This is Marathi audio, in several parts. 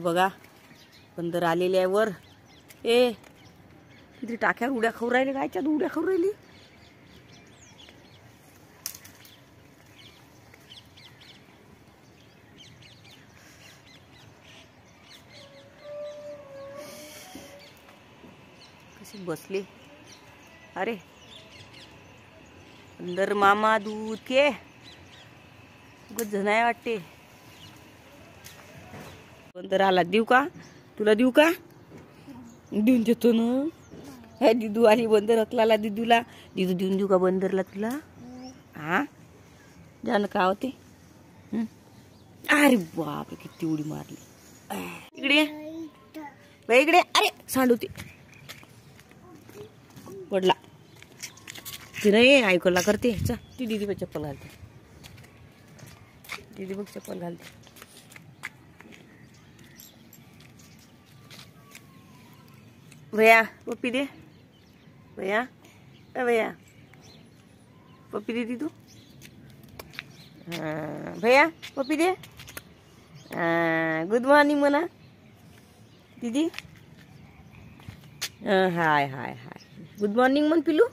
बघा बंदर आलेले आहे वर. ए किती टाक्या उड्या खाऊ राहिले, कायच्या उड्या खाऊ राहिली. कशी बसली. अरे बंदर मामा दूध के उगत जनाय वाटते. बंदर आला. देऊ का तुला, देऊ का? देऊन देतो ना. हे दिदू आली बंदर हकलाला दिदूला. दिदू देऊन देऊ का बंदरला तुला? हा जाण का होते. अरे बाप किती उडी मारली. इकडे बाई इकडे. अरे सांडूते पडला. ती नाही ऐकला करते. चा ती दीदी बघ चप्पल घालते. दीदी बघ चप्पल घालते. भैया पप्पी दे. भैया ए भैया पप्पी दे दी तू. भैया पप्पी दे. गुड मॉर्निंग म्हणा दीदी. हाय हाय हाय गुड मॉर्निंग म्हण पिलू.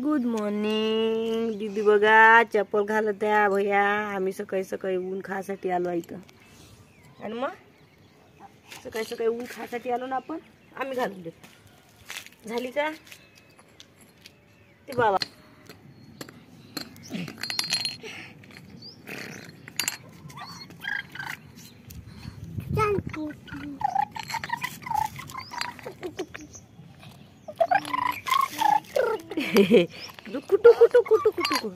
Good morning. दीदी बघा चप्पल घालत आहे. भैया आम्ही सकाळी सकाळी ऊन खासाठी आलो इथं. आणि मग सकाळी सकाळी ऊन खासाठी आलो ना आपण. आम्ही घालून देतो. झाली का ते बाबा. कुटू कुटू कुटू कुटू.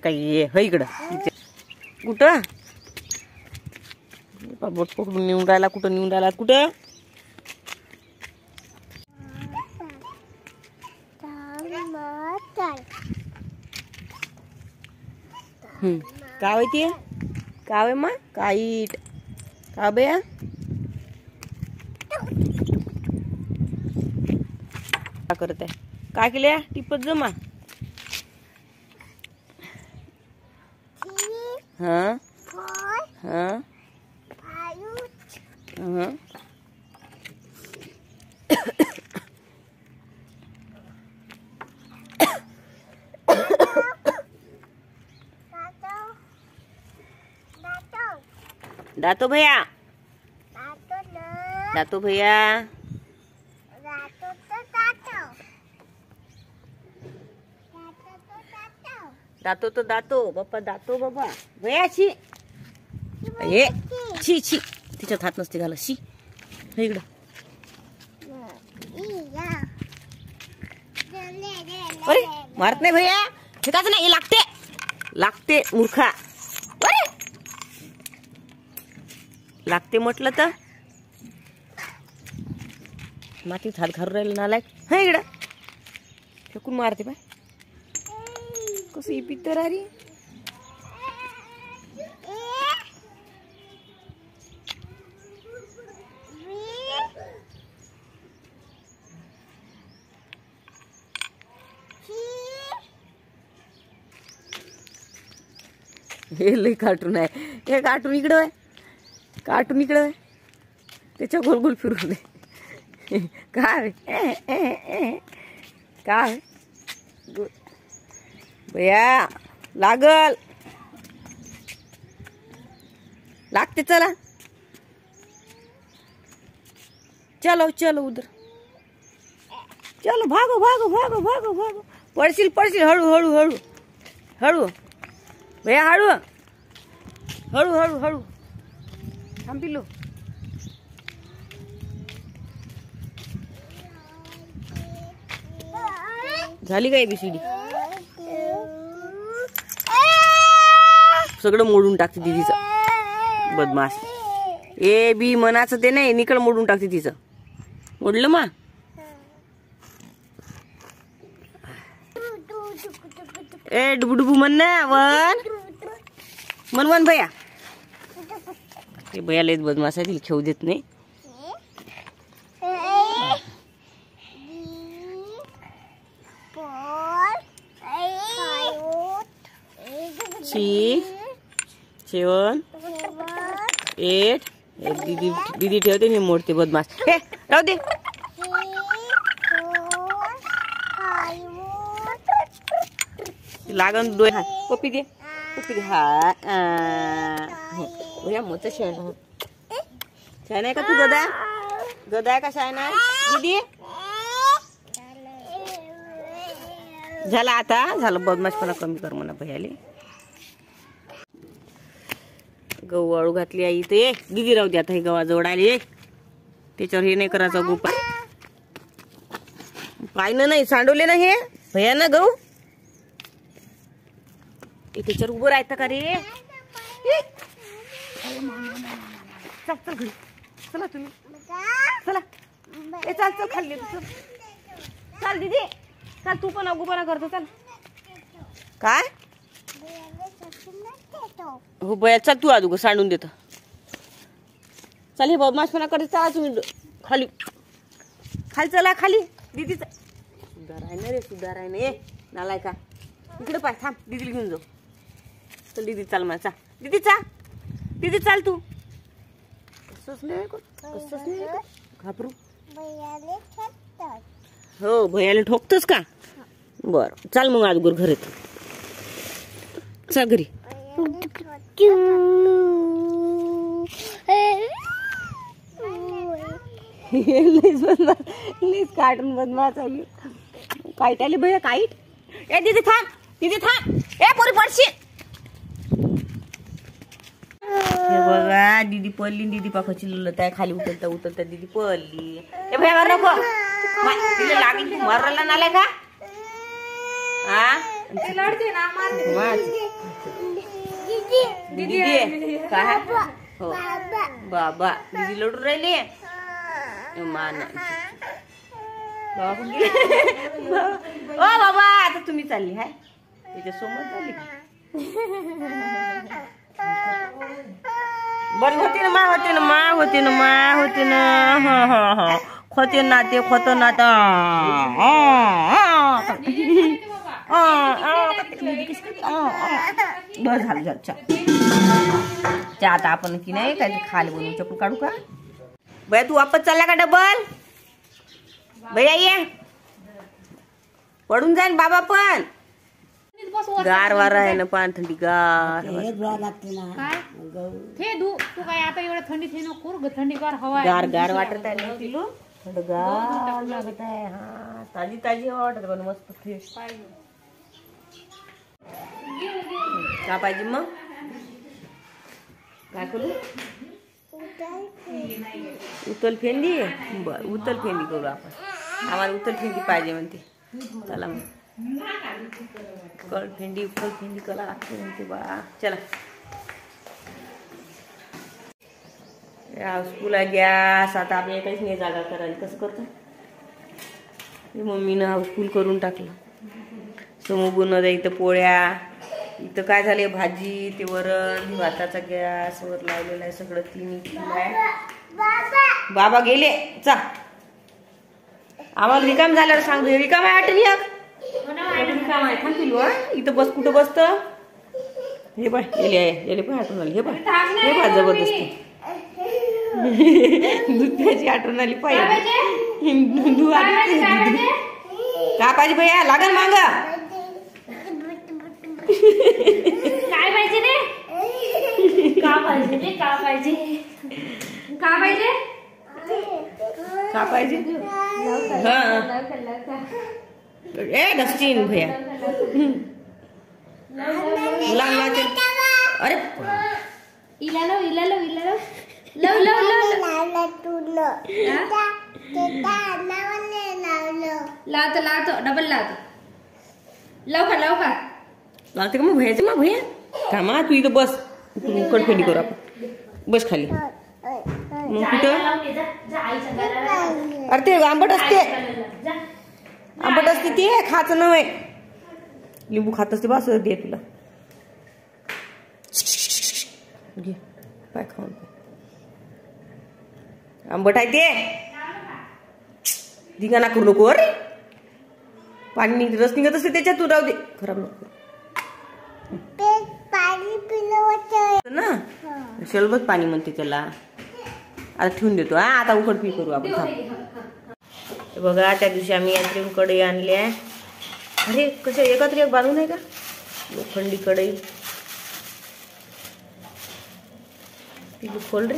काही हे इकडं कुठं बोट पकडून नेऊन राहिला. कुठं नेऊन राहिला कुठं. का होती का वे मग काईट का बया. का करत आहे काय केल्या टिपत जमा. हाँ हाँ हाँ दातो भैया. दातो भैया. दातो तो दातो बाप्पा. दातो बाबा भैया. शी हे शी शी तिच्यात हात नसते घाला. शी इकडं. अरे मारत नाही भैया. शिकायचं नाही. लागते लागते मूर्खा. अरे लागते म्हटलं तर मातीत हात घालून राहिलं नालायक. हा इकडं फेकून मारते बाय. कसं इपित तर अरे हे लई कार्टून आहे. हे कार्टून इकडं आहे. कार्टून इकडं आहे. त्याच्या गोल गोल फिरू दे. काय काय भैया लागल लागते. चला चलो चलो उधर चलो. भागो भागो भागो भागो भागो. पडशील पडशील. हळू हळू हळू हळू भैया. हळू हळू हळू हळू. थांब पिल्लू. झाली काय ABCD सगळं मोडून टाकते दीदीचं. बदमाश. ए बी मनाचं ते नाही निकळ मोडून टाकते तिचं. मोडलं मा. ए डुबुडुबू म्हण ना. वन वन भैया. हे भैया लयच बदमाश आहे. तिला खेळू देत नाही. 6 7 8 दीदी दीदी ठेवते मी मोडते बदमाश हे राहू दे लागन डोळे हात पप्पी दे हा भैया मोठं शायन आहे का तू गदा गदा आहे का शायन आहे दीदी झाला आता झालं बदमाशपणा कमी कर म्हणा भैयाले गहू वाळू घातली आई ते दीदी राहू दे आता हे गव्हाजवळ आली त्याच्यावर हे नाही करायचं गोपा पाहिलं नाही सांडवले ना हे भैया ना गहू त्याच्यावर उभं राहतं का रे चल चल घरी चला तुम्ही चला ए चाल चल खाल्ली तू चाल दीदी चल तू पण अगोपणा करतो चल काय हो बया चल तू अगोदर सांडून देतो चल हे बदमाशपणा करते चला तुम्ही खाली खाली चला खाली दीदी सुधार आहे ना रे सुधार आहे ना नालाय का इकडे पाय थांब दीदीला घेऊन जाऊ चल दीदी चाल मला चा दीदी चाल तू कसंच नाही घाबरू हो भैयाला ठोकतोस का बर चाल मग अगोदर घरात चल घरी कार्टून बदमाश आली काईट आली भैया काईट ए दीदी थांब ए पोरी पडशील हे बघा दीदी पडली दीदी पाखाची लुलत आहे खाली उतरता दीदी पडली ए भैया मार नको तिला लागली तू मारायला नालाय का हा लढते ना दीदी काय हो बाबा दीदी लढून राहिली मान ओ बाबा आता तुम्ही चालली हाय त्याच्या सोबत चालली बर होते ना खोते ना ते खोत ना बस झालं आता आपण की नाही काय खाली बनवून चप्पल काढू का भैया तू वापस चालला का डबल भैया ये पडून जाईन बाबा पण गार वारा आहे ना पान थंडी गार गार वाटत आहे ना किलो थोडं गार लागत आहे हा ताजी वाटत पण मस्त फ्रेश का पाहिजे मग काय करू उतल फेंडी बर उतल फेंडी करू आपण आम्हाला उतल फेंडी पाहिजे म्हणते चला मग कळ फेंडी उतल फेंडी करा लागते म्हणते बा चला स्कूल गॅस आता आपल्या काहीच नाही जागा करायला कसं करतो मम्मीनं स्कूल करून टाकलं समोर बनवता इथं पोळ्या इथं काय झाले भाजी ते वरण भाताचा गॅस वर लावलेला आहे सगळं तिन्ही आहे बाबा गेले चा आम्हाला रिकाम झाल्यावर सांगतो रिकाम आहे आठवणी रिकाम आहे थांब पिलू इथं बस कुठं बसत हे बाय गेले पण आठवण आली हे बाय जबरदस्ती दूध प्यायची आठवण आली पाहिजे दूध का पाहिजे भैया लागल माग काय पाहिजे रे का पाहिजे ए डस्टिन भैया अरे इला लो लावतो डबल लावतो लावते का मग भैयाचं मग भैया थांबा तू इथं बस कडफेंडी करू आपण बस खाली मग कुठं अरे ते आंबट असते ते खायचं नव्हे लिंबू खात असते बस दे तुला घे पाय खाऊन आंबट आहे ते धिंगाणा करू नको अरे पाणी रस निघत असते त्याच्यात तू राहू दे खराब नको ना शलबत पाणी म्हणते त्याला. आता ठेवून देतो. हा आता उकडपी करू आपण. हे बघा त्या दिवशी आम्ही यात्रेहून कढई आणली आहे. अरे कसं एकत्र एक बांधून आहे का लोखंडी कढई. खोल रे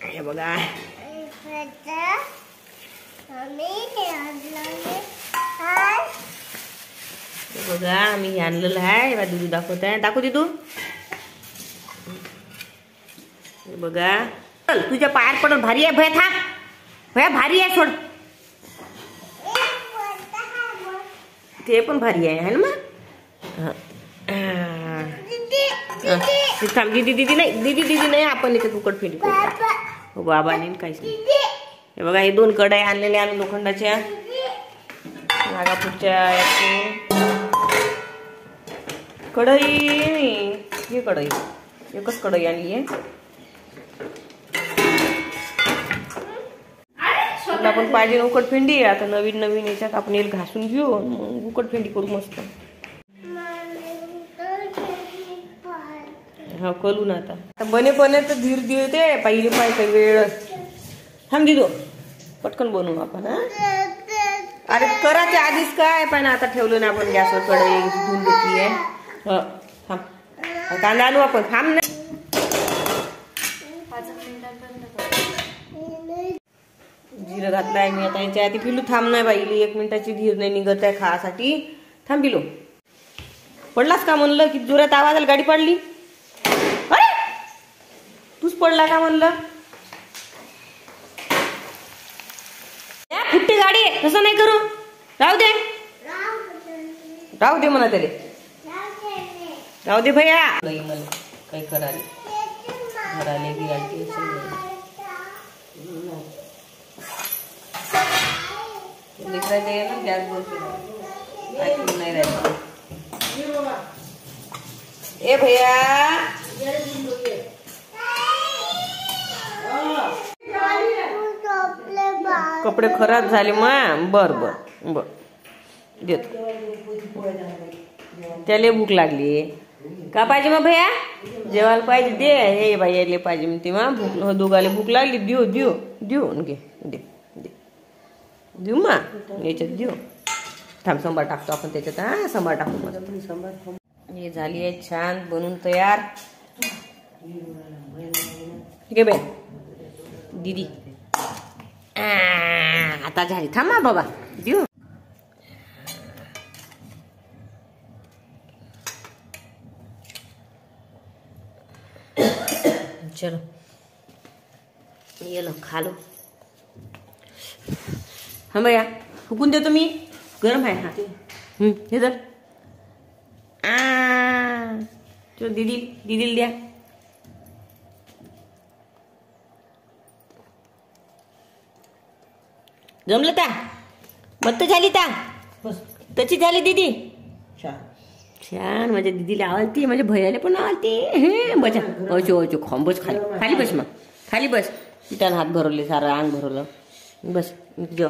हे बघा. बघा आम्ही आणलेलं आहे. दीदी दाखवत आहे. दाखव दे तू. बघा चल तुझ्या पायात पडून भारी आहे. भया थांब. भया भारी आहे सोड. ते पण भारी आहे ना मग. थांब. दीदी नाही आपण इथे कुकड फेडी करू. बाबा नाही काहीच नाही. हे बघा हे 2 कढई आणलेल्या आम्ही लोखंडाच्या नागापूरच्या. कढई ही कढई एकच कढई आणली आहे. आपण पाहिजे उकडफेंडी. आता नवीन याच्यात आपण येईल घासून घेऊ. मग उकडफेंडी करू मस्त. हा करू ना आता बने तर धीर देते पहिले पाहिजे वेळ. थांब दिदो पटकन बनवू आपण. हा अरे करायच्या आधीच काय पण आता ठेवलं ना आपण गॅसवर कढई धुवून घेतली आहे. थांब कांदा आणू आपण. थांब ना. जिरं घातलाय मी आता याच्या आधी. पिलू थांब नाही बाई 1 मिनिटाची धीर नाही निघत आहे खासाठी. थांब पिलू. पडलास का म्हणलं की जोरात आवाज आला गाडी पडली. अरे तूच पडला का म्हणलं. फुट्टी गाडी आहे तसं नाही करू. राहू दे म्हणा त्याला. राहू दे भैया. मला काही कराले गिराले गॅस बंद केला नाही राहिलं. ए भैया कपडे खराब झाले मग. बर देतो. त्याला भूक लागली का पाहिजे मग भैया. जेवायला पाहिजे दे. हे बाई यायला पाहिजे म्हणते मग. भूक दोघाले भूक लागली. देऊ घे देऊ मा याच्यात देऊ. थांब सांबार टाकतो आपण त्याच्यात. हा सांबार टाकू मग. हे झाली आहे छान बनून तयार. ठीक आहे बाई दीदी. आता झाली. थांबा बाबा देऊ. चलो ये लो खा लो. हा भैया फुकून देतो मी. गरम आहे. हा हे जर चलो दीदीला द्या. जमलं ता मत झाली ता तशी झाली दीदी. छान माझ्या दीदीला आवडते. माझ्या भैयाला पण आवडते. बचा ओचो खोंबच खाली बस मग. खाली बस. पिठानं हात भरवले सारं अंग भरवलं. बस जो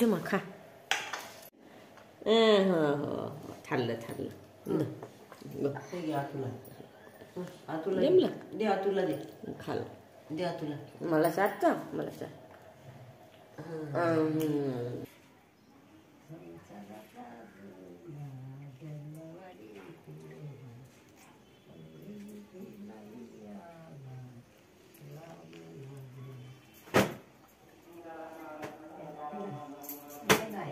मग खा. हो थांबलं जमलं. दे आतुला दे. खाल दे आतुला. मला साधतं मला साध.